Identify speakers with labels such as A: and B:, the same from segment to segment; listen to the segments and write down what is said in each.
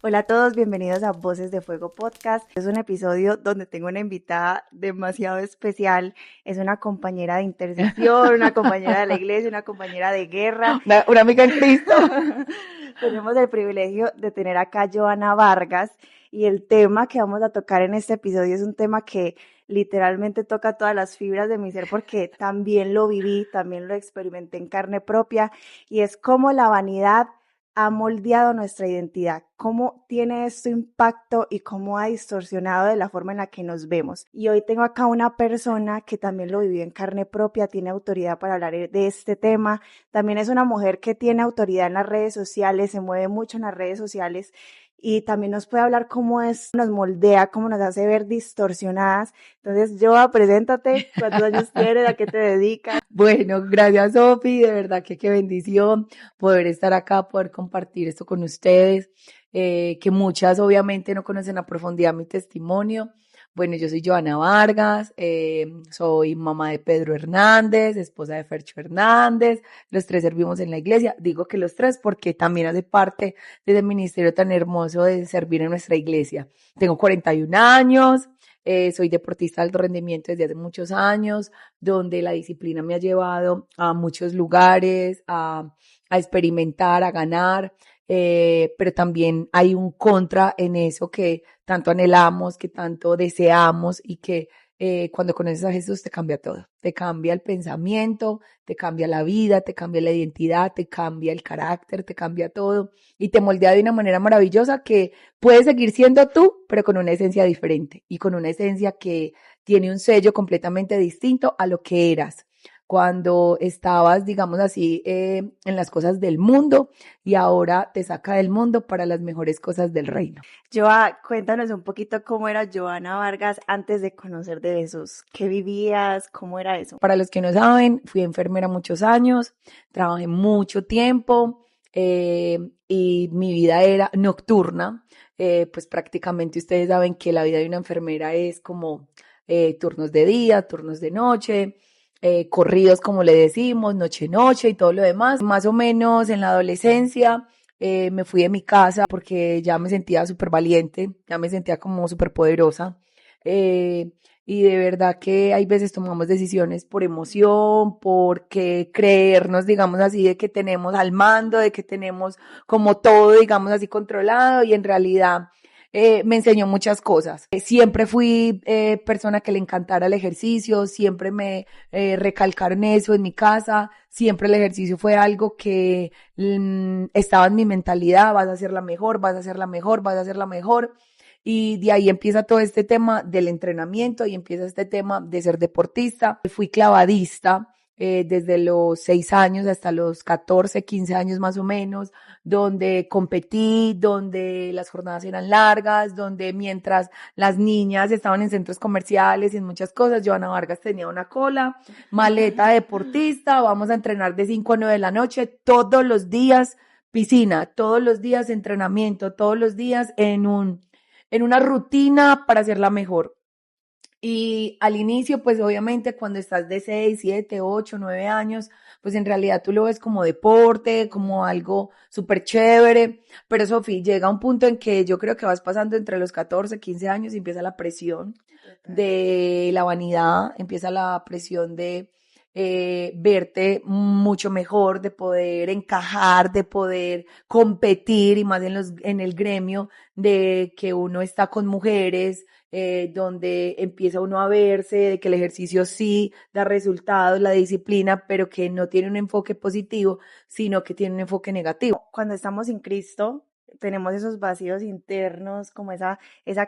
A: Hola a todos, bienvenidos a Voces de Fuego Podcast. Es un episodio donde tengo una invitada demasiado especial. Es una compañera de intercesión, una compañera de la iglesia, una compañera de guerra.
B: Una amiga en Cristo.
A: Tenemos el privilegio de tener acá a Joana Vargas y el tema que vamos a tocar en este episodio es un tema que literalmente toca todas las fibras de mi ser porque también lo viví, también lo experimenté en carne propia y es cómo la vanidad ha moldeado nuestra identidad, cómo tiene esto impacto y cómo ha distorsionado de la forma en la que nos vemos. Y hoy tengo acá una persona que también lo vivió en carne propia, tiene autoridad para hablar de este tema, también es una mujer que tiene autoridad en las redes sociales, se mueve mucho en las redes sociales y también nos puede hablar cómo nos moldea, cómo nos hace ver distorsionadas. Entonces, Joa, preséntate, ¿cuántos años tienes? ¿A qué te dedicas?
B: Bueno, gracias Sofi, de verdad que qué bendición poder estar acá, poder compartir esto con ustedes, que muchas obviamente no conocen a profundidad mi testimonio. Bueno, yo soy Joana Vargas, soy mamá de Pedro Hernández, esposa de Fercho Hernández, los tres servimos en la iglesia, digo que los tres porque también hace parte de ese ministerio tan hermoso de servir en nuestra iglesia. Tengo 41 años, soy deportista de alto rendimiento desde hace muchos años, donde la disciplina me ha llevado a muchos lugares, a experimentar, a ganar, pero también hay un contra en eso que tanto anhelamos, que tanto deseamos y que cuando conoces a Jesús te cambia todo, te cambia el pensamiento, te cambia la vida, te cambia la identidad, te cambia el carácter, te cambia todo y te moldea de una manera maravillosa que puedes seguir siendo tú, pero con una esencia diferente y con una esencia que tiene un sello completamente distinto a lo que eras cuando estabas, digamos así, en las cosas del mundo y ahora te saca del mundo para las mejores cosas del reino.
A: Joa, cuéntanos un poquito cómo era Joana Vargas antes de conocer de Jesús. ¿Qué vivías? ¿Cómo era eso?
B: Para los que no saben, fui enfermera muchos años, trabajé mucho tiempo y mi vida era nocturna. Pues prácticamente ustedes saben que la vida de una enfermera es como turnos de día, turnos de noche, corridos como le decimos, noche y todo lo demás. Más o menos en la adolescencia me fui de mi casa porque ya me sentía súper valiente, ya me sentía como súper poderosa. Eh, y de verdad que hay veces tomamos decisiones por emoción, porque creernos, digamos así, de que tenemos al mando, de que tenemos como todo, digamos así, controlado y en realidad me enseñó muchas cosas. Siempre fui persona que le encantara el ejercicio, siempre me recalcaron eso en mi casa, siempre el ejercicio fue algo que estaba en mi mentalidad, vas a ser la mejor, vas a ser la mejor, vas a ser la mejor. Y de ahí empieza todo este tema del entrenamiento y empieza este tema de ser deportista. Fui clavadista desde los 6 años hasta los 14, 15 años más o menos, donde competí, donde las jornadas eran largas, donde mientras las niñas estaban en centros comerciales y en muchas cosas, Joana Vargas tenía una cola, maleta de deportista, vamos a entrenar de 5 a 9 de la noche, todos los días piscina, todos los días entrenamiento, todos los días en una rutina para hacerla mejor. Y al inicio, pues obviamente cuando estás de 6, 7, 8, 9 años, pues en realidad tú lo ves como deporte, como algo súper chévere. Pero Sofi, llega un punto en que yo creo que vas pasando entre los 14, 15 años y empieza la presión de la vanidad, empieza la presión de verte mucho mejor, de poder encajar, de poder competir y más en el gremio de que uno está con mujeres, donde empieza uno a verse, de que el ejercicio sí da resultados, la disciplina, pero que no tiene un enfoque positivo, sino que tiene un enfoque negativo.
A: Cuando estamos sin Cristo, tenemos esos vacíos internos, como esa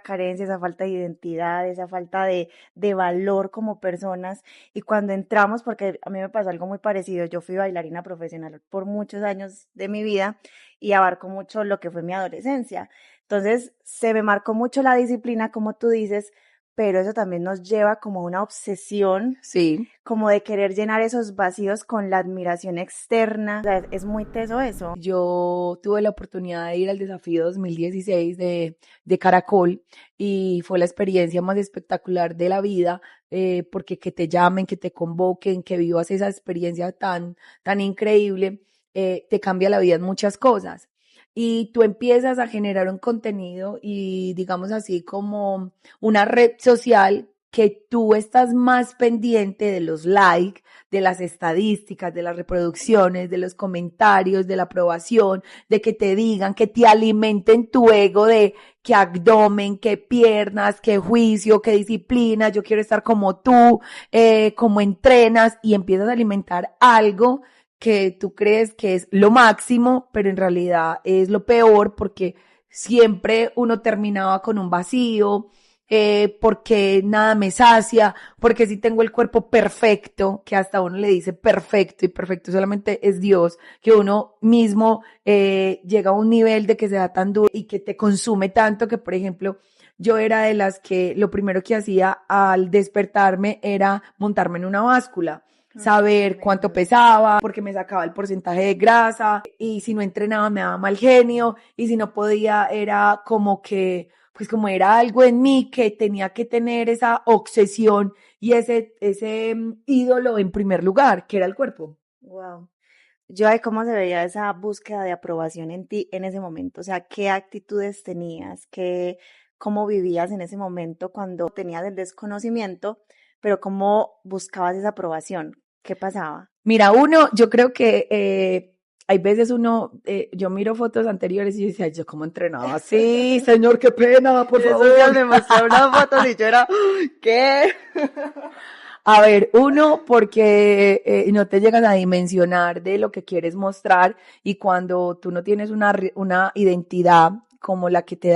A: carencia, esa falta de identidad, esa falta de valor como personas. Y cuando entramos, porque a mí me pasó algo muy parecido, yo fui bailarina profesional por muchos años de mi vida y abarco mucho lo que fue mi adolescencia. Entonces, se me marcó mucho la disciplina, como tú dices, pero eso también nos lleva como a una obsesión,
B: Sí.
A: como de querer llenar esos vacíos con la admiración externa. O sea, es muy teso eso.
B: Yo tuve la oportunidad de ir al desafío 2016 de Caracol y fue la experiencia más espectacular de la vida, porque que te llamen, que te convoquen, que vivas esa experiencia tan increíble, te cambia la vida en muchas cosas. y tú empiezas a generar un contenido y digamos así como una red social que tú estás más pendiente de los likes, de las estadísticas, de las reproducciones, de los comentarios, de la aprobación, de que te digan, que te alimenten tu ego de qué abdomen, qué piernas, qué juicio, qué disciplina, yo quiero estar como tú, cómo entrenas y empiezas a alimentar algo que tú crees que es lo máximo, pero en realidad es lo peor porque siempre uno terminaba con un vacío, porque nada me sacia, porque si tengo el cuerpo perfecto, que hasta uno le dice perfecto y perfecto solamente es Dios, que uno mismo llega a un nivel de que se da tan duro y que te consume tanto que, por ejemplo, yo era de las que lo primero que hacía al despertarme era montarme en una báscula,
A: Ay,
B: saber cuánto
A: tremendo.
B: pesaba, porque me sacaba el porcentaje de grasa, y si no entrenaba me daba mal genio, y si no podía era como que, pues como era algo en mí que tenía que tener esa obsesión y ese ídolo en primer lugar, que era el cuerpo.
A: Wow. Yo de cómo se veía esa búsqueda de aprobación en ti en ese momento, o sea, qué actitudes tenías, cómo vivías en ese momento cuando tenías el desconocimiento, pero cómo buscabas esa aprobación, ¿qué pasaba?
B: Mira, yo creo que hay veces yo miro fotos anteriores y decía, yo cómo entrenaba así, señor, qué pena, por
A: En esos días
B: favor.
A: me mostraron unas fotos y yo era, ¿qué?
B: A ver, porque no te llegas a dimensionar de lo que quieres mostrar y cuando tú no tienes una identidad como la que te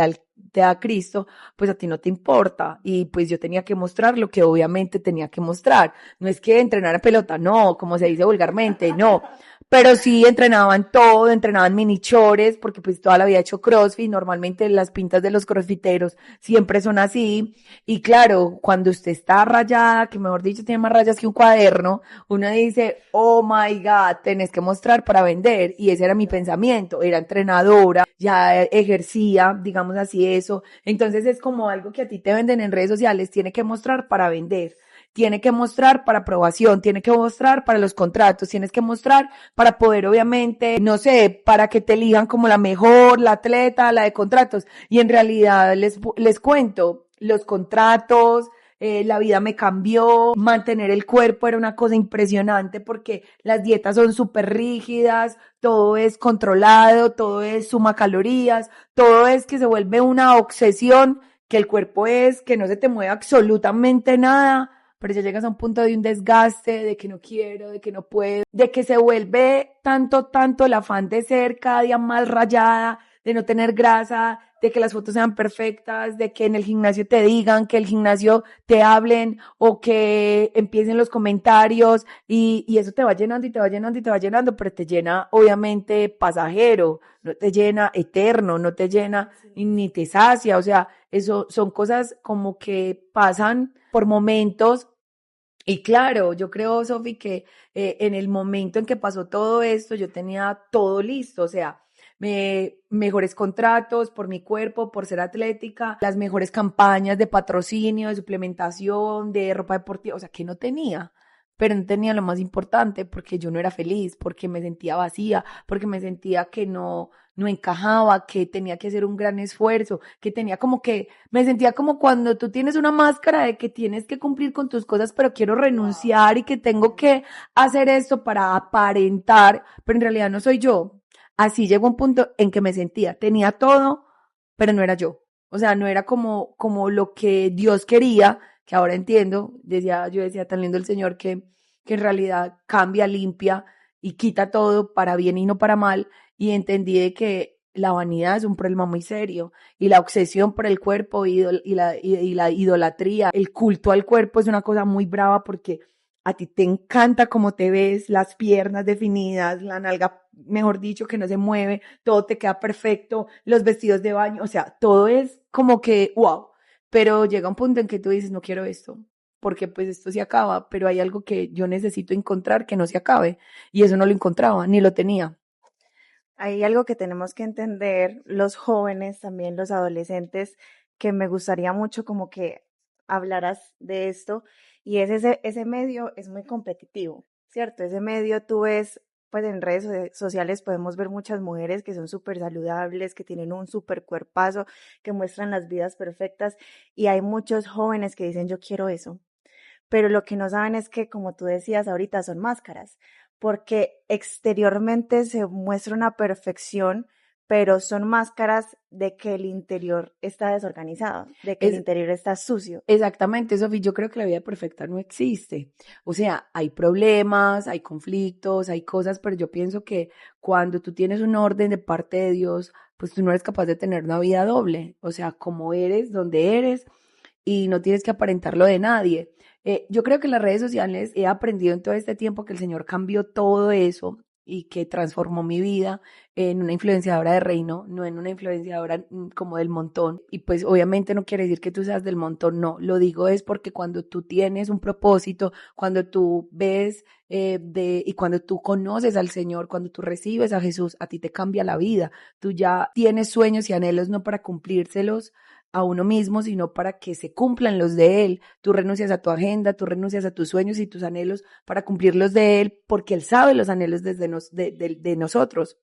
B: da Cristo, pues a ti no te importa. Y pues yo tenía que mostrar lo que obviamente tenía que mostrar. No es que entrenar a pelota, no, como se dice vulgarmente, no. Pero sí entrenaban todo, entrenaban mini chores, porque pues toda la vida he hecho CrossFit. Normalmente las pintas de los crossfiteros siempre son así. Y claro, cuando usted está rayada, que mejor dicho tiene más rayas que un cuaderno, uno dice, oh my God, tenés que mostrar para vender. Y ese era mi pensamiento. Era entrenadora, ya ejercía, digamos así, eso. Entonces es como algo que a ti te venden en redes sociales, tiene que mostrar para vender. Tiene que mostrar para aprobación, tiene que mostrar para los contratos, tienes que mostrar para poder, obviamente, no sé, para que te elijan como la mejor, la atleta, la de contratos. Y en realidad les cuento, los contratos, la vida me cambió, mantener el cuerpo era una cosa impresionante porque las dietas son súper rígidas, todo es controlado, todo es suma calorías, todo es que se vuelve una obsesión, que el cuerpo es, que no se te mueve absolutamente nada, pero ya llegas a un punto de un desgaste, de que no quiero, de que no puedo, de que se vuelve tanto el afán de ser cada día más rayada, de no tener grasa, de que las fotos sean perfectas, de que en el gimnasio te digan, que el gimnasio te hablen o que empiecen los comentarios y eso te va llenando y te va llenando y te va llenando, pero te llena obviamente pasajero, no te llena eterno, no te llena ni te sacia, o sea, eso son cosas como que pasan por momentos y claro, yo creo, Sofi, que en el momento en que pasó todo esto, yo tenía todo listo, o sea, mejores contratos por mi cuerpo, por ser atlética, las mejores campañas de patrocinio, de suplementación, de ropa deportiva, o sea, que no tenía, pero no tenía lo más importante porque yo no era feliz, porque me sentía vacía, porque me sentía que no encajaba, que tenía que hacer un gran esfuerzo, que tenía como que, me sentía como cuando tú tienes una máscara de que tienes que cumplir con tus cosas, pero quiero
A: Wow.
B: renunciar y que tengo que hacer esto para aparentar, pero en realidad no soy yo. Así llegó un punto en que me sentía, tenía todo, pero no era yo. O sea, no era como lo que Dios quería, que ahora entiendo, yo decía, tan lindo el Señor que en realidad cambia, limpia y quita todo para bien y no para mal, y entendí de que la vanidad es un problema muy serio y la obsesión por el cuerpo y la idolatría, el culto al cuerpo es una cosa muy brava porque a ti te encanta cómo te ves, las piernas definidas, la nalga, mejor dicho, que no se mueve, todo te queda perfecto, los vestidos de baño, o sea, todo es como que wow, pero llega un punto en que tú dices, no quiero esto, porque pues esto se acaba, pero hay algo que yo necesito encontrar que no se acabe y eso no lo encontraba, ni lo tenía.
A: Hay algo que tenemos que entender los jóvenes, también los adolescentes, que me gustaría mucho como que hablaras de esto, y es ese medio es muy competitivo, ¿cierto? Ese medio tú ves pues en redes sociales podemos ver muchas mujeres que son súper saludables, que tienen un súper cuerpazo, que muestran las vidas perfectas y hay muchos jóvenes que dicen yo quiero eso, pero lo que no saben es que, como tú decías ahorita, son máscaras, porque exteriormente se muestra una perfección, pero son máscaras de que el interior está desorganizado, de que el
B: Es,
A: interior está sucio.
B: Exactamente, Sofi, yo creo que la vida perfecta no existe. O sea, hay problemas, hay conflictos, hay cosas, pero yo pienso que cuando tú tienes un orden de parte de Dios, pues tú no eres capaz de tener una vida doble. O sea, como eres, donde eres, y no tienes que aparentarlo de nadie. Yo creo que las redes sociales he aprendido en todo este tiempo que el Señor cambió todo eso y que transformó mi vida en una influenciadora de reino, no en una influenciadora como del montón. Y pues obviamente no quiere decir que tú seas del montón, no. Lo digo es porque cuando tú tienes un propósito, cuando tú ves y cuando tú conoces al Señor, cuando tú recibes a Jesús, a ti te cambia la vida. Tú ya tienes sueños y anhelos no para cumplírselos a uno mismo, sino para que se cumplan los de Él. Tú renuncias a tu agenda, tú renuncias a tus sueños y tus anhelos para cumplir los de Él, porque Él sabe los anhelos de nosotros.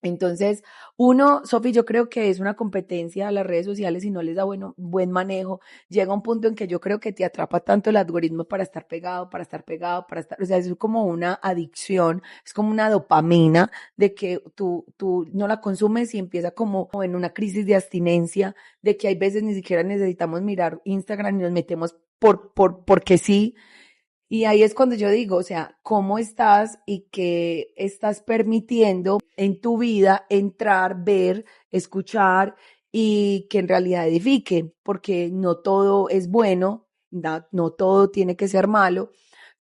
B: Entonces, uno, Sofi, yo creo que es una competencia a las redes sociales y no les da buen manejo. Llega un punto en que yo creo que te atrapa tanto el algoritmo para estar pegado, para estar pegado, para estar, o sea, es como una adicción, es como una dopamina de que tú no la consumes y empieza como en una crisis de abstinencia, de que hay veces ni siquiera necesitamos mirar Instagram y nos metemos porque sí. Y ahí es cuando yo digo, o sea, ¿cómo estás y qué estás permitiendo en tu vida entrar, ver, escuchar y que en realidad edifique? Porque no todo es bueno, no todo tiene que ser malo,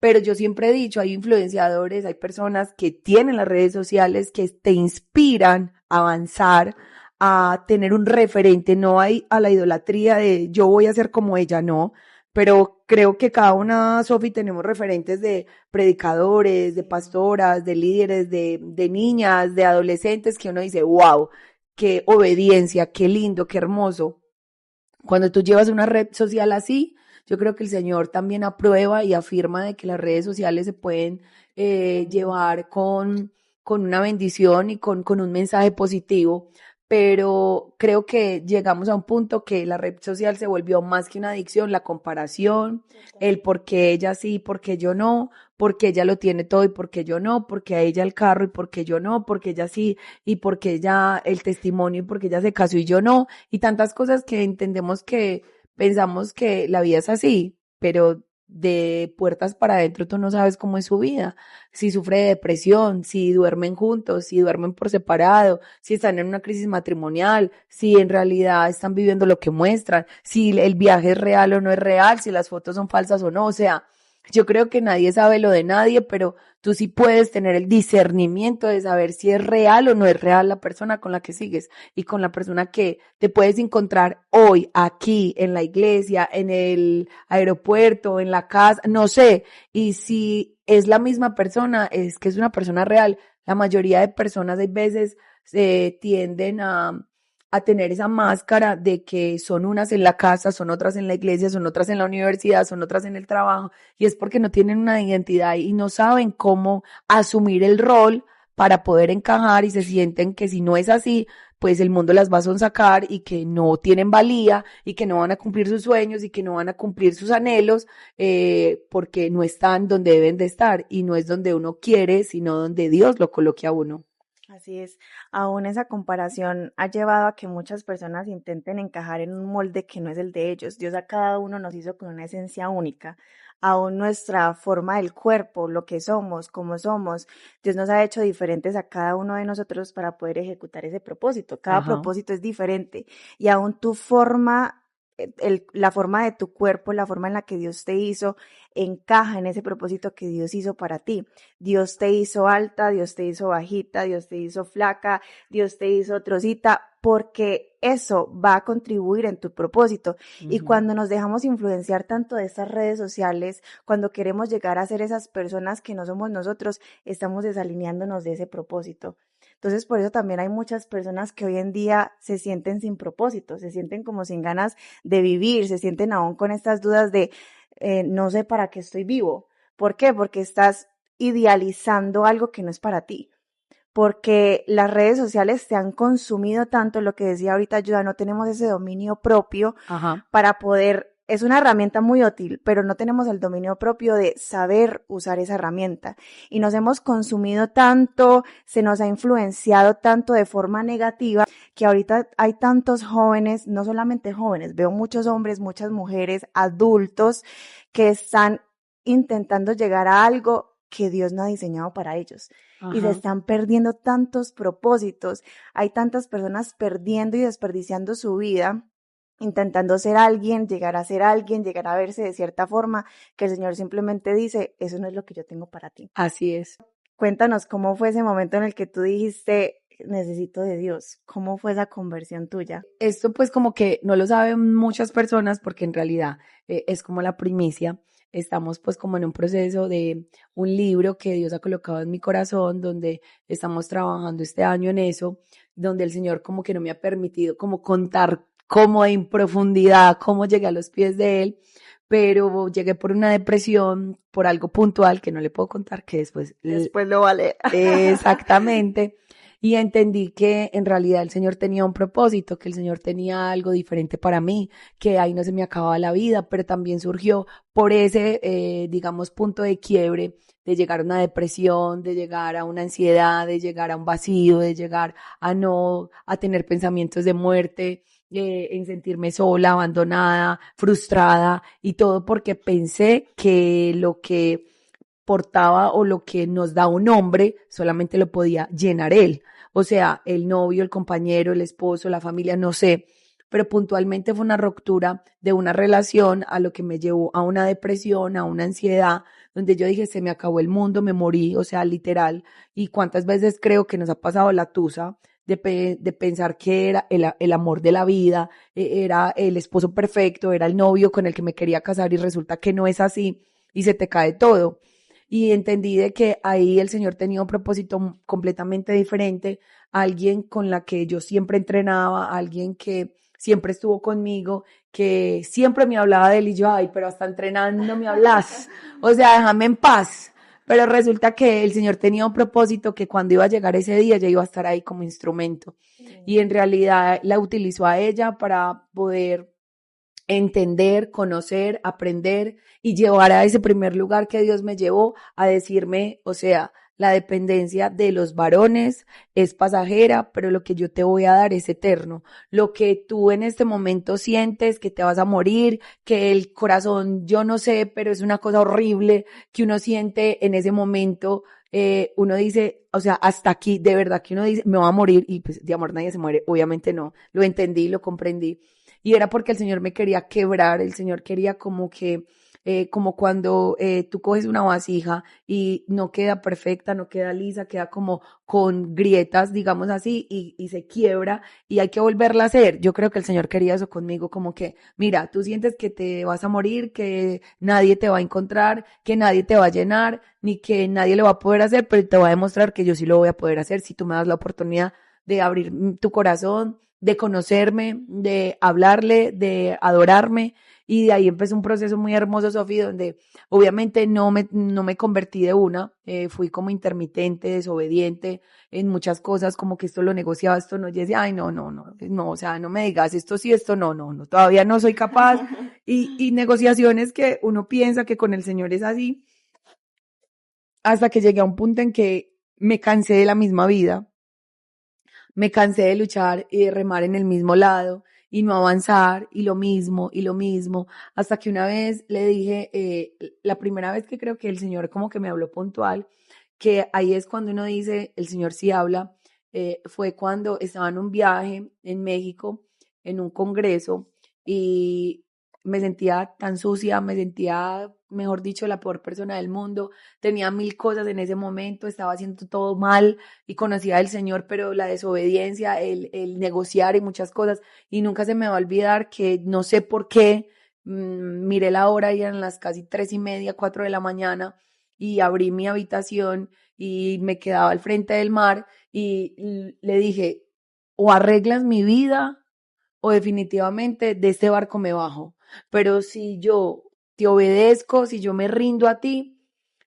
B: pero yo siempre he dicho, hay influenciadores, hay personas que tienen las redes sociales que te inspiran a avanzar, a tener un referente, no hay a la idolatría de yo voy a ser como ella, no, pero creo que cada una, Sofi, tenemos referentes de predicadores, de pastoras, de líderes, de niñas, de adolescentes, que uno dice, wow, qué obediencia, qué lindo, qué hermoso. Cuando tú llevas una red social así, yo creo que el Señor también aprueba y afirma de que las redes sociales se pueden llevar con una bendición y con un mensaje positivo, pero creo que llegamos a un punto que la red social se volvió más que una adicción, la comparación, el por qué ella sí, por qué yo no, porque ella lo tiene todo y por qué yo no, porque a ella el carro y por qué yo no, porque ella sí y porque ella el testimonio y porque ella se casó y yo no, y tantas cosas que entendemos que pensamos que la vida es así, pero de puertas para adentro tú no sabes cómo es su vida, si sufre de depresión, si duermen juntos, si duermen por separado, si están en una crisis matrimonial, si en realidad están viviendo lo que muestran, si el viaje es real o no es real, si las fotos son falsas o no, o sea, yo creo que nadie sabe lo de nadie, pero tú sí puedes tener el discernimiento de saber si es real o no es real la persona con la que sigues y con la persona que te puedes encontrar hoy, aquí, en la iglesia, en el aeropuerto, en la casa, no sé. Y si es la misma persona, es que es una persona real. La mayoría de personas hay veces tienden a tener esa máscara de que son unas en la casa, son otras en la iglesia, son otras en la universidad, son otras en el trabajo, y es porque no tienen una identidad y no saben cómo asumir el rol para poder encajar y se sienten que si no es así, pues el mundo las va a sonsacar y que no tienen valía y que no van a cumplir sus sueños y que no van a cumplir sus anhelos porque no están donde deben de estar y no es donde uno quiere, sino donde Dios lo coloque a uno.
A: Así es, aún esa comparación ha llevado a que muchas personas intenten encajar en un molde que no es el de ellos. Dios a cada uno nos hizo con una esencia única. Aún nuestra forma del cuerpo, lo que somos, cómo somos, Dios nos ha hecho diferentes a cada uno de nosotros para poder ejecutar ese propósito. Cada
B: Ajá.
A: propósito es diferente y aún tu forma, la forma de tu cuerpo, la forma en la que Dios te hizo, encaja en ese propósito que Dios hizo para ti. Dios te hizo alta, Dios te hizo bajita, Dios te hizo flaca, Dios te hizo trocita, porque eso va a contribuir en tu propósito. Y
B: Ujú.
A: cuando nos dejamos influenciar tanto de estas redes sociales, cuando queremos llegar a ser esas personas que no somos nosotros, estamos desalineándonos de ese propósito. Entonces, por eso también hay muchas personas que hoy en día se sienten sin propósito, se sienten como sin ganas de vivir, se sienten aún con estas dudas de no sé para qué estoy vivo. ¿Por qué? Porque estás idealizando algo que no es para ti, porque las redes sociales te han consumido tanto, lo que decía ahorita Ayuda, no tenemos ese dominio propio
B: Ajá.
A: para poder, es una herramienta muy útil, pero no tenemos el dominio propio de saber usar esa herramienta. Y nos hemos consumido tanto, se nos ha influenciado tanto de forma negativa, que ahorita hay tantos jóvenes, no solamente jóvenes, veo muchos hombres, muchas mujeres, adultos, que están intentando llegar a algo que Dios no ha diseñado para ellos. Y se
B: Ajá.
A: están perdiendo tantos propósitos. Hay tantas personas perdiendo y desperdiciando su vida, intentando ser alguien, llegar a verse de cierta forma, que el Señor simplemente dice, eso no es lo que yo tengo para ti.
B: Así es.
A: Cuéntanos cómo fue ese momento en el que tú dijiste, necesito de Dios. ¿Cómo fue esa conversión tuya?
B: Esto pues como que no lo saben muchas personas porque en realidad es como la primicia. Estamos pues como en un proceso de un libro que Dios ha colocado en mi corazón, donde estamos trabajando este año en eso, donde el Señor como que no me ha permitido como contar cómo en profundidad, cómo llegué a los pies de Él, pero llegué por una depresión, por algo puntual que no le puedo contar, que después
A: Después lo vale.
B: exactamente. Y entendí que en realidad el Señor tenía un propósito, que el Señor tenía algo diferente para mí, que ahí no se me acababa la vida, pero también surgió por ese, digamos, punto de quiebre de llegar a una depresión, de llegar a una ansiedad, de llegar a un vacío, de llegar a no, a tener pensamientos de muerte, en sentirme sola, abandonada, frustrada y todo porque pensé que lo que portaba o lo que nos da un hombre solamente lo podía llenar él. O sea, el novio, el compañero, el esposo, la familia, no sé. Pero puntualmente fue una ruptura de una relación a lo que me llevó a una depresión, a una ansiedad, donde yo dije, se me acabó el mundo, me morí, o sea, literal. Y cuántas veces creo que nos ha pasado la tusa de pensar que era el amor de la vida, era el esposo perfecto, era el novio con el que me quería casar y resulta que no es así y se te cae todo y entendí de que ahí el Señor tenía un propósito completamente diferente, alguien con la que yo siempre entrenaba, alguien que siempre estuvo conmigo, que siempre me hablaba de él y yo, ay, pero hasta entrenando me hablas, o sea, déjame en paz. Pero resulta que el Señor tenía un propósito que cuando iba a llegar ese día ya iba a estar ahí como instrumento. Y en realidad la utilizó a ella para poder entender, conocer, aprender y llevar a ese primer lugar que Dios me llevó a decirme, o sea, la dependencia de los varones es pasajera, pero lo que yo te voy a dar es eterno. Lo que tú en este momento sientes que te vas a morir, que el corazón, yo no sé, pero es una cosa horrible que uno siente en ese momento. Uno dice, o sea, hasta aquí, de verdad que uno dice, me voy a morir y pues de amor nadie se muere. Obviamente no, lo entendí, lo comprendí y era porque el Señor me quería quebrar, el Señor quería como que, como cuando tú coges una vasija y no queda perfecta, no queda lisa, queda como con grietas, digamos así, y se quiebra y hay que volverla a hacer. Yo creo que el Señor quería eso conmigo, como que, mira, tú sientes que te vas a morir, que nadie te va a encontrar, que nadie te va a llenar, ni que nadie lo va a poder hacer, pero te va a demostrar que yo sí lo voy a poder hacer si tú me das la oportunidad de abrir tu corazón, de conocerme, de hablarle, de adorarme. Y de ahí empezó un proceso muy hermoso, Sofía, donde obviamente no me convertí de una, fui como intermitente, desobediente en muchas cosas, como que esto lo negociaba, esto no, y decía, ay, no, o sea, no me digas esto sí, esto no, todavía no soy capaz. Y negociaciones que uno piensa que con el Señor es así, hasta que llegué a un punto en que me cansé de la misma vida, me cansé de luchar y de remar en el mismo lado y no avanzar y lo mismo, hasta que una vez le dije, la primera vez que creo que el Señor como que me habló puntual, que ahí es cuando uno dice, el Señor sí habla, fue cuando estaba en un viaje en México, en un congreso, y me sentía tan sucia, me sentía, mejor dicho, la peor persona del mundo, tenía mil cosas en ese momento, estaba haciendo todo mal, y conocía al Señor, pero la desobediencia, el negociar y muchas cosas. Y nunca se me va a olvidar que no sé por qué, miré la hora y eran las casi 3:30, 4 de la mañana y abrí mi habitación y me quedaba al frente del mar y le dije, o arreglas mi vida o definitivamente de este barco me bajo. Pero si yo te obedezco, si yo me rindo a ti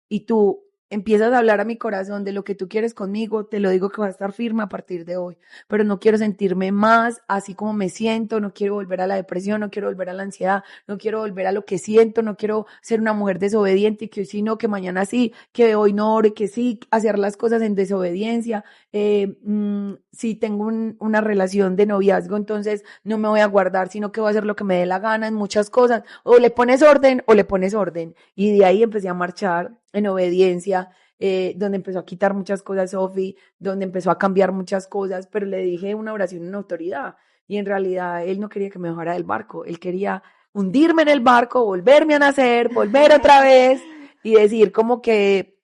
B: y tú empiezas a hablar a mi corazón de lo que tú quieres conmigo, te lo digo que va a estar firme a partir de hoy, pero no quiero sentirme más así como me siento, no quiero volver a la depresión, no quiero volver a la ansiedad, no quiero volver a lo que siento, no quiero ser una mujer desobediente y que hoy sí no, que mañana sí, que hoy no ore, que sí, hacer las cosas en desobediencia. Si tengo una relación de noviazgo, entonces no me voy a guardar, sino que voy a hacer lo que me dé la gana en muchas cosas, o le pones orden o le pones orden. Y de ahí empecé a marchar en obediencia, donde empezó a quitar muchas cosas Sofi, donde empezó a cambiar muchas cosas, pero le dije una oración en autoridad. Y en realidad él no quería que me bajara del barco, él quería hundirme en el barco, volverme a nacer, volver otra vez y decir como que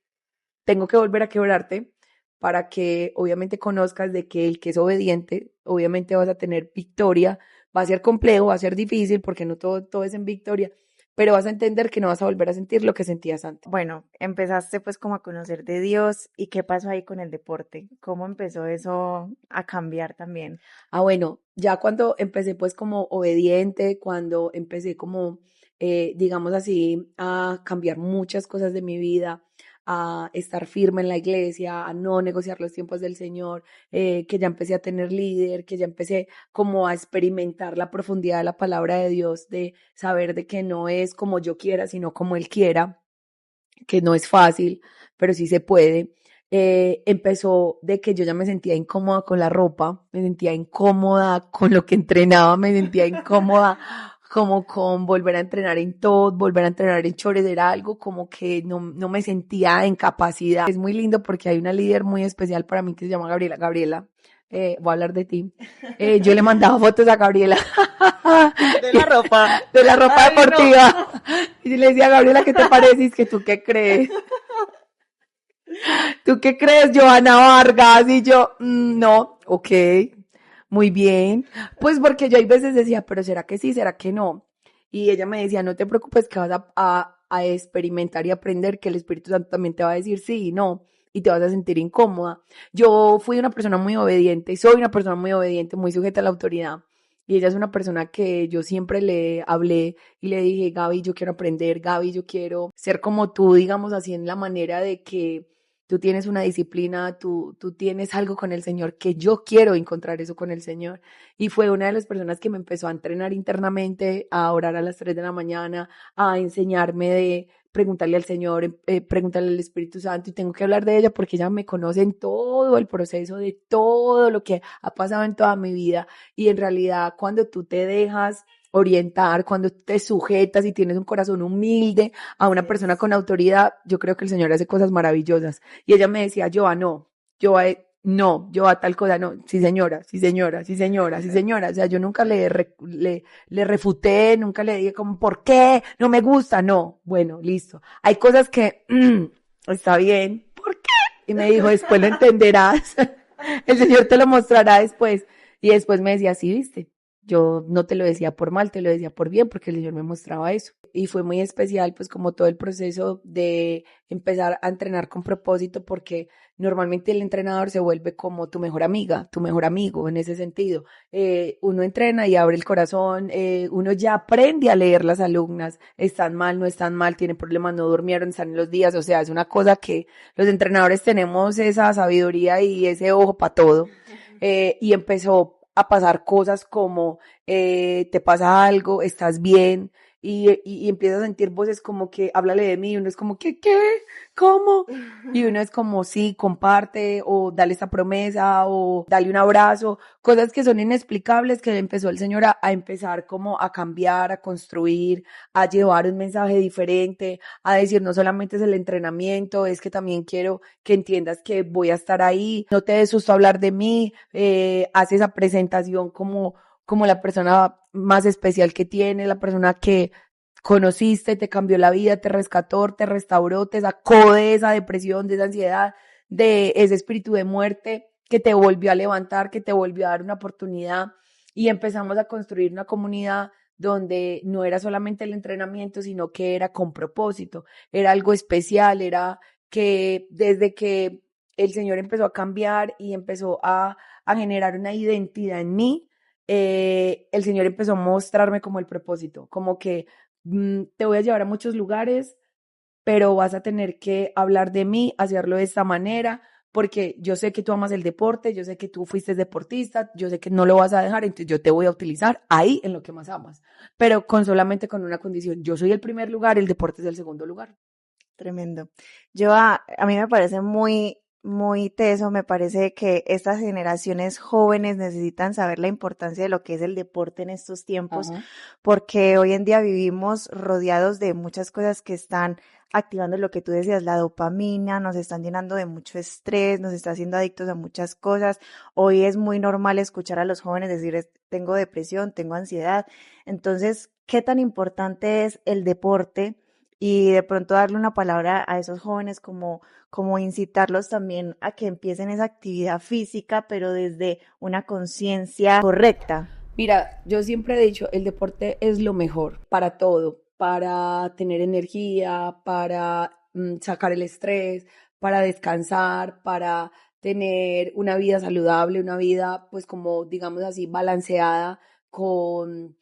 B: tengo que volver a quebrarte para que obviamente conozcas de que el que es obediente, obviamente vas a tener victoria, va a ser complejo, va a ser difícil porque no todo es en victoria, pero vas a entender que no vas a volver a sentir lo que sentías antes.
A: Bueno, empezaste pues como a conocer de Dios y qué pasó ahí con el deporte, cómo empezó eso a cambiar también.
B: Bueno, ya cuando empecé pues como obediente, cuando empecé como, digamos así, a cambiar muchas cosas de mi vida, a estar firme en la iglesia, a no negociar los tiempos del Señor, que ya empecé a tener líder, que ya empecé como a experimentar la profundidad de la palabra de Dios, de saber de que no es como yo quiera, sino como Él quiera, que no es fácil, pero sí se puede. Empezó de que yo ya me sentía incómoda con la ropa, me sentía incómoda con lo que entrenaba, me sentía incómoda como con volver a entrenar en todo, volver a entrenar en chores, era algo como que no me sentía en capacidad. Es muy lindo porque hay una líder muy especial para mí que se llama Gabriela. Gabriela, voy a hablar de ti. Yo le mandaba fotos a Gabriela
A: De la ropa.
B: de la ropa
A: Ay, no.
B: deportiva. Y le decía, Gabriela, ¿qué te parece? Y es que tú qué crees. ¿Tú qué crees, Johanna Vargas? Y yo, no, ok, muy bien. Pues porque yo hay veces decía, pero ¿será que sí? ¿Será que no? Y ella me decía, no te preocupes que vas a experimentar y aprender, que el Espíritu Santo también te va a decir sí y no, y te vas a sentir incómoda. Yo fui una persona muy obediente, y soy una persona muy obediente, muy sujeta a la autoridad. Y ella es una persona que yo siempre le hablé y le dije, Gaby, yo quiero aprender, Gaby, yo quiero ser como tú, digamos así, en la manera de que tú tienes una disciplina, tú tienes algo con el Señor, que yo quiero encontrar eso con el Señor. Y fue una de las personas que me empezó a entrenar internamente, a orar a las 3 de la mañana, a enseñarme de preguntarle al Señor, preguntarle al Espíritu Santo, y tengo que hablar de ella porque ella me conoce en todo el proceso de todo lo que ha pasado en toda mi vida. Y en realidad, cuando tú te dejas orientar, cuando te sujetas y tienes un corazón humilde a una persona con autoridad, yo creo que el Señor hace cosas maravillosas. Y ella me decía, Joa, no, Joa, no, Joa, tal cosa, no, sí señora, sí señora, sí señora, sí señora. O sea, yo nunca le refuté, nunca le dije como, ¿por qué? No me gusta, no. Bueno, listo. Hay cosas que, está bien, ¿por qué? Y me dijo, después lo entenderás. El Señor te lo mostrará después. Y después me decía, sí, viste. Yo no te lo decía por mal, te lo decía por bien, porque el Señor me mostraba eso. Y fue muy especial, pues como todo el proceso de empezar a entrenar con propósito, porque normalmente el entrenador se vuelve como tu mejor amiga, tu mejor amigo en ese sentido. Uno entrena y abre el corazón, uno ya aprende a leer las alumnas, están mal, no están mal, tienen problemas, no durmieron, están en los días, o sea, es una cosa que los entrenadores tenemos esa sabiduría y ese ojo para todo. Y empezó a pasar cosas como te pasa algo, estás bien, y empiezas a sentir voces como que háblale de mí, y uno es como que, ¿qué? ¿Cómo? Y uno es como, sí, comparte, o dale esta promesa, o dale un abrazo, cosas que son inexplicables que empezó el Señor a empezar como a cambiar, a construir, a llevar un mensaje diferente, a decir no solamente es el entrenamiento, es que también quiero que entiendas que voy a estar ahí, no te des susto hablar de mí, haz esa presentación como la persona más especial que tienes, la persona que conociste, te cambió la vida, te rescató, te restauró, te sacó de esa depresión, de esa ansiedad, de ese espíritu de muerte que te volvió a levantar, que te volvió a dar una oportunidad, y empezamos a construir una comunidad donde no era solamente el entrenamiento, sino que era con propósito, era algo especial, era que desde que el Señor empezó a cambiar y empezó a generar una identidad en mí, el Señor empezó a mostrarme como el propósito, como que te voy a llevar a muchos lugares, pero vas a tener que hablar de mí, hacerlo de esta manera, porque yo sé que tú amas el deporte, yo sé que tú fuiste deportista, yo sé que no lo vas a dejar, entonces yo te voy a utilizar ahí en lo que más amas, pero solamente con una condición: yo soy el primer lugar, el deporte es el segundo lugar.
A: Tremendo. A mí me parece muy teso, me parece que estas generaciones jóvenes necesitan saber la importancia de lo que es el deporte en estos tiempos,
B: Ajá.
A: porque hoy en día vivimos rodeados de muchas cosas que están activando lo que tú decías, la dopamina, nos están llenando de mucho estrés, nos está haciendo adictos a muchas cosas. Hoy es muy normal escuchar a los jóvenes decir, tengo depresión, tengo ansiedad. Entonces, ¿qué tan importante es el deporte? Y de pronto darle una palabra a esos jóvenes como incitarlos también a que empiecen esa actividad física, pero desde una conciencia correcta.
B: Mira, yo siempre he dicho, el deporte es lo mejor para todo, para tener energía, para sacar el estrés, para descansar, para tener una vida saludable, una vida, pues como digamos así, balanceada, con,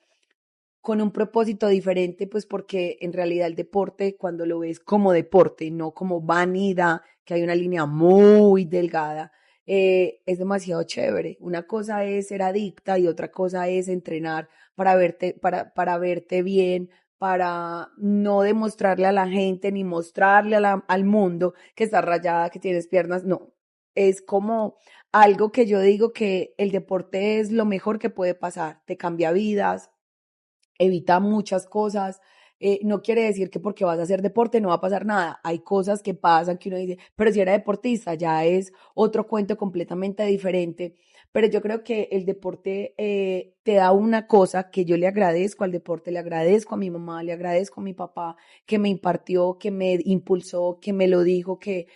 B: con un propósito diferente, pues porque en realidad el deporte, cuando lo ves como deporte, no como vanidad, que hay una línea muy delgada, es demasiado chévere. Una cosa es ser adicta y otra cosa es entrenar para verte bien, para no demostrarle a la gente ni mostrarle al mundo que estás rayada, que tienes piernas. No, es como algo que yo digo que el deporte es lo mejor que puede pasar. Te cambia vidas, evita muchas cosas. No quiere decir que porque vas a hacer deporte no va a pasar nada. Hay cosas que pasan que uno dice, pero si era deportista, ya es otro cuento completamente diferente. Pero yo creo que el deporte te da una cosa que yo le agradezco al deporte, le agradezco a mi mamá, le agradezco a mi papá, que me impartió, que me impulsó, que me lo dijo, que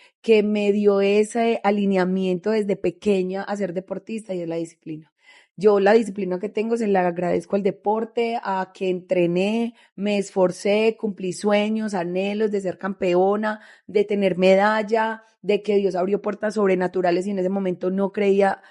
B: me dio ese alineamiento desde pequeña a ser deportista, y es la disciplina. Yo la disciplina que tengo se la agradezco al deporte, a que entrené, me esforcé, cumplí sueños, anhelos de ser campeona, de tener medalla, de que Dios abrió puertas sobrenaturales y en ese momento no tenía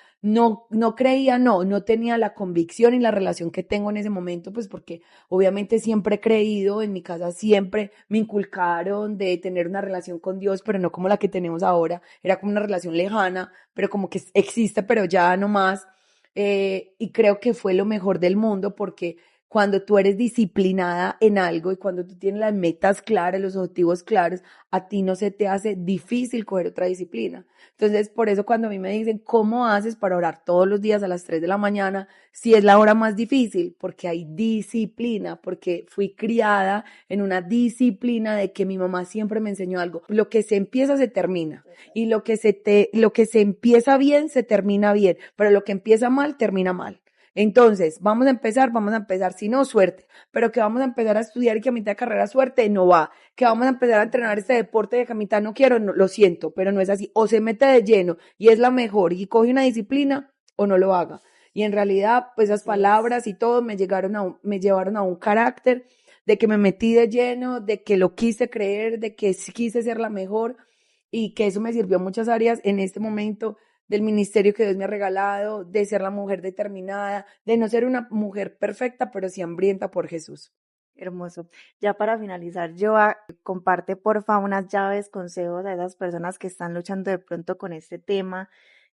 B: la convicción y la relación que tengo en ese momento, pues porque obviamente siempre he creído, en mi casa siempre me inculcaron de tener una relación con Dios, pero no como la que tenemos ahora, era como una relación lejana, pero como que existe, pero ya no más. Y creo que fue lo mejor del mundo, porque cuando tú eres disciplinada en algo y cuando tú tienes las metas claras, los objetivos claros, a ti no se te hace difícil coger otra disciplina. Entonces, por eso cuando a mí me dicen, ¿cómo haces para orar todos los días a las 3 de la mañana? Si es la hora más difícil, porque hay disciplina, porque fui criada en una disciplina de que mi mamá siempre me enseñó algo. Lo que se empieza se termina, y lo que se empieza bien se termina bien, pero lo que empieza mal termina mal. Entonces, vamos a empezar, si no, suerte, pero que vamos a empezar a estudiar y que a mitad de carrera suerte, no va, que vamos a empezar a entrenar este deporte y que a mitad no quiero, no, lo siento, pero no es así. O se mete de lleno y es la mejor y coge una disciplina, o no lo haga. Y en realidad, pues esas
A: Así es.
B: palabras y todo me llevaron a un carácter de que me metí de lleno, de que lo quise creer, de que quise ser la mejor, y que eso me sirvió en muchas áreas en este momento del ministerio que Dios me ha regalado, de ser la mujer determinada, de no ser una mujer perfecta, pero sí hambrienta por Jesús.
A: Hermoso. Ya para finalizar, comparte porfa unas llaves, consejos a esas personas que están luchando de pronto con este tema.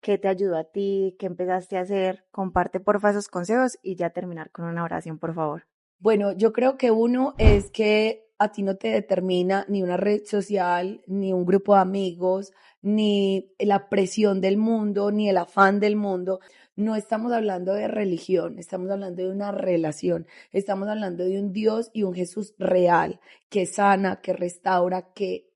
A: ¿Qué te ayudó a ti? ¿Qué empezaste a hacer? Comparte porfa esos consejos y ya terminar con una oración, por favor.
B: Bueno, yo creo que uno es que a ti no te determina ni una red social, ni un grupo de amigos, ni la presión del mundo, ni el afán del mundo. No estamos hablando de religión, estamos hablando de una relación, estamos hablando de un Dios y un Jesús real, que sana, que restaura, que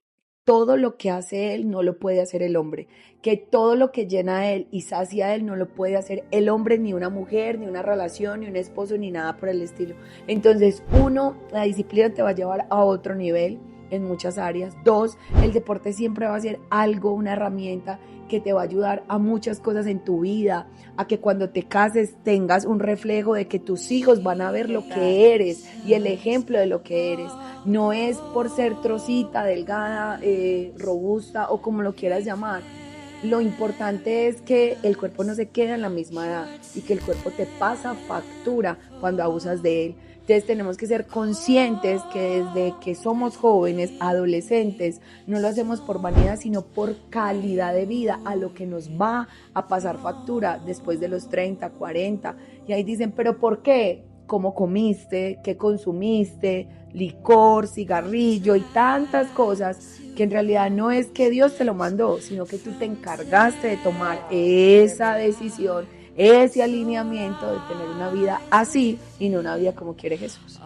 B: todo lo que hace Él no lo puede hacer el hombre, que todo lo que llena a Él y sacia a Él no lo puede hacer el hombre, ni una mujer, ni una relación, ni un esposo, ni nada por el estilo. Entonces, uno, la disciplina te va a llevar a otro nivel en muchas áreas. Dos, el deporte siempre va a ser algo, una herramienta que te va a ayudar a muchas cosas en tu vida, a que cuando te cases tengas un reflejo de que tus hijos van a ver lo que eres y el ejemplo de lo que eres. No es por ser trocita, delgada, robusta o como lo quieras llamar. Lo importante es que el cuerpo no se queda en la misma edad y que el cuerpo te pasa factura cuando abusas de él. Entonces tenemos que ser conscientes que desde que somos jóvenes, adolescentes, no lo hacemos por vanidad, sino por calidad de vida, a lo que nos va a pasar factura después de los 30, 40. Y ahí dicen, ¿pero por qué? ¿Cómo comiste? ¿Qué consumiste? Licor, cigarrillo y tantas cosas que en realidad no es que Dios te lo mandó, sino que tú te encargaste de tomar esa decisión, ese alineamiento de tener una vida así y no una vida como quiere Jesús.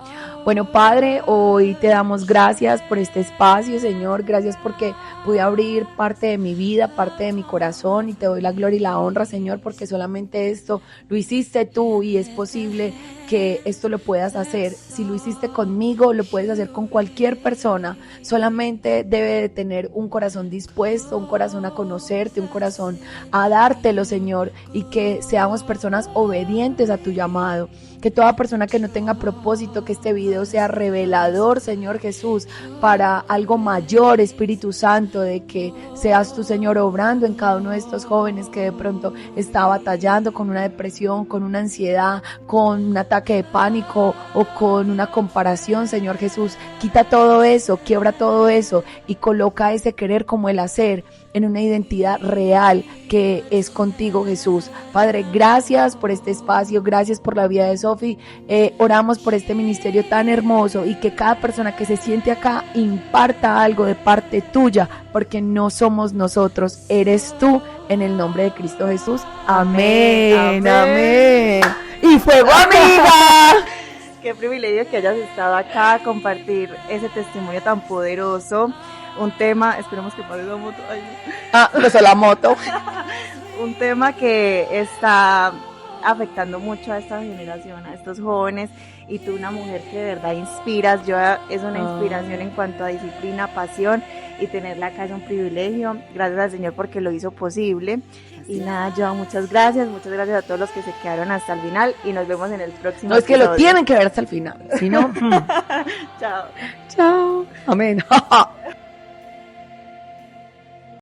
B: Bueno, Padre, hoy te damos gracias por este espacio, Señor, gracias porque pude abrir parte de mi vida, parte de mi corazón, y te doy la gloria y la honra, Señor, porque solamente esto lo hiciste tú y es posible que esto lo puedas hacer. Si lo hiciste conmigo, lo puedes hacer con cualquier persona. Solamente debe de tener un corazón dispuesto, un corazón a conocerte, un corazón a dártelo, Señor, y que seamos personas obedientes a tu llamado. Que toda persona que no tenga propósito, que este video sea revelador, Señor Jesús, para algo mayor, Espíritu Santo, de que seas tú, Señor, obrando en cada uno de estos jóvenes que de pronto está batallando con una depresión, con una ansiedad, con un ataque de pánico o con una comparación, Señor Jesús. Quita todo eso, quiebra todo eso y coloca ese querer como el hacer en una identidad real que es contigo, Jesús. Padre, gracias por este espacio, gracias por la vida de Sofi. Oramos por este ministerio tan hermoso y que cada persona que se siente acá imparta algo de parte tuya, porque no somos nosotros, eres tú, en el nombre de Cristo Jesús. Amén, amén. Amén. Y fuego, amiga.
A: Qué privilegio que hayas estado acá a compartir ese testimonio tan poderoso. Un tema, esperemos que pase la moto. Ay, no.
B: Pasó la moto.
A: Un tema que está afectando mucho a esta generación, a estos jóvenes, y tú, una mujer que de verdad inspiras. Es una inspiración en cuanto a disciplina, pasión, y tenerla acá es un privilegio. Gracias al Señor porque lo hizo posible. Y nada, Joa, muchas gracias a todos los que se quedaron hasta el final, y nos vemos en el próximo
B: No, es que
A: episodio.
B: lo tienen que ver hasta el final, si no.
A: Chao.
B: Chao. Amén.